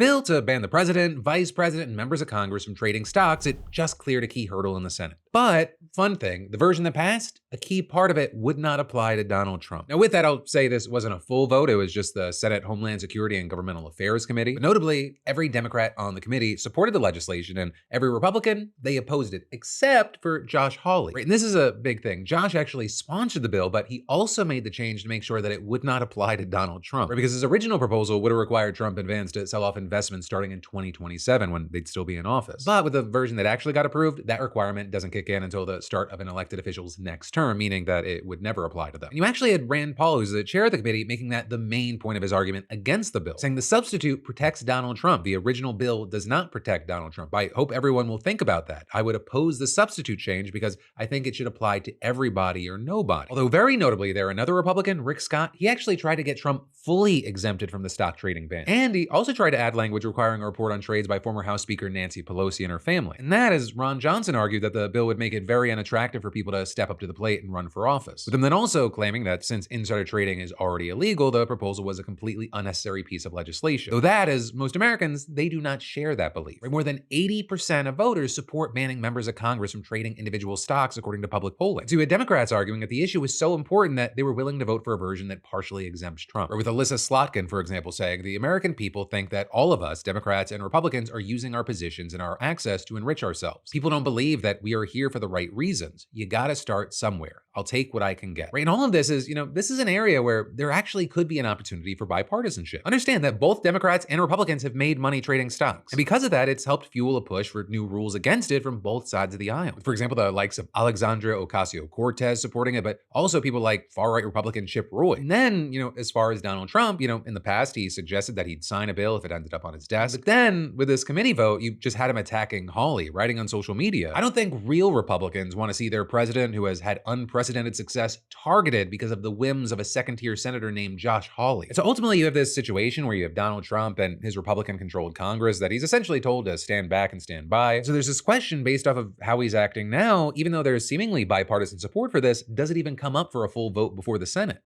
bill to ban the president, vice president, and members of Congress from trading stocks. It just cleared a key hurdle in the Senate. But, fun thing, the version that passed, a key part of it would not apply to Donald Trump. Now with that, I'll say this wasn't a full vote. It was just the Senate Homeland Security and Governmental Affairs Committee. But notably, every Democrat on the committee supported the legislation, and every Republican, they opposed it, except for Josh Hawley. Right, and this is a big thing. Josh actually sponsored the bill, but he also made the change to make sure that it would not apply to Donald Trump. Right, because his original proposal would have required Trump and Vance to sell off investments starting in 2027 when they'd still be in office. But with the version that actually got approved, that requirement doesn't kick in until the start of an elected official's next term, meaning that it would never apply to them. And you actually had Rand Paul, who's the chair of the committee, making that the main point of his argument against the bill, saying the substitute protects Donald Trump. The original bill does not protect Donald Trump. I hope everyone will think about that. I would oppose the substitute change because I think it should apply to everybody or nobody. Although very notably there, another Republican, Rick Scott, he actually tried to get Trump fully exempted from the stock trading ban. And he also tried to add language requiring a report on trades by former House Speaker Nancy Pelosi and her family. And that, as Ron Johnson argued, that the bill would make it very unattractive for people to step up to the plate and run for office. With him then also claiming that since insider trading is already illegal, the proposal was a completely unnecessary piece of legislation. Though that, as most Americans, they do not share that belief. Right? More than 80% of voters support banning members of Congress from trading individual stocks, according to public polling. So you had Democrats arguing that the issue was so important that they were willing to vote for a version that partially exempts Trump. Or with Alyssa Slotkin, for example, saying, the American people think that all of us, Democrats and Republicans, are using our positions and our access to enrich ourselves. People don't believe that we are here for the right reasons. You gotta start somewhere. I'll take what I can get. Right? And all of this is, this is an area where there actually could be an opportunity for bipartisanship. Understand that both Democrats and Republicans have made money trading stocks. And because of that, it's helped fuel a push for new rules against it from both sides of the aisle. For example, the likes of Alexandria Ocasio-Cortez supporting it, but also people like far-right Republican Chip Roy. And then, as far as Donald Trump, in the past, he suggested that he'd sign a bill if it ended up on his desk. But then with this committee vote, you just had him attacking Hawley, writing on social media. I don't think real Republicans want to see their president, who has had unprecedented success, targeted because of the whims of a second-tier senator named Josh Hawley. So ultimately, you have this situation where you have Donald Trump and his Republican-controlled Congress that he's essentially told to stand back and stand by. So there's this question based off of how he's acting now, even though there's seemingly bipartisan support for this, does it even come up for a full vote before the Senate?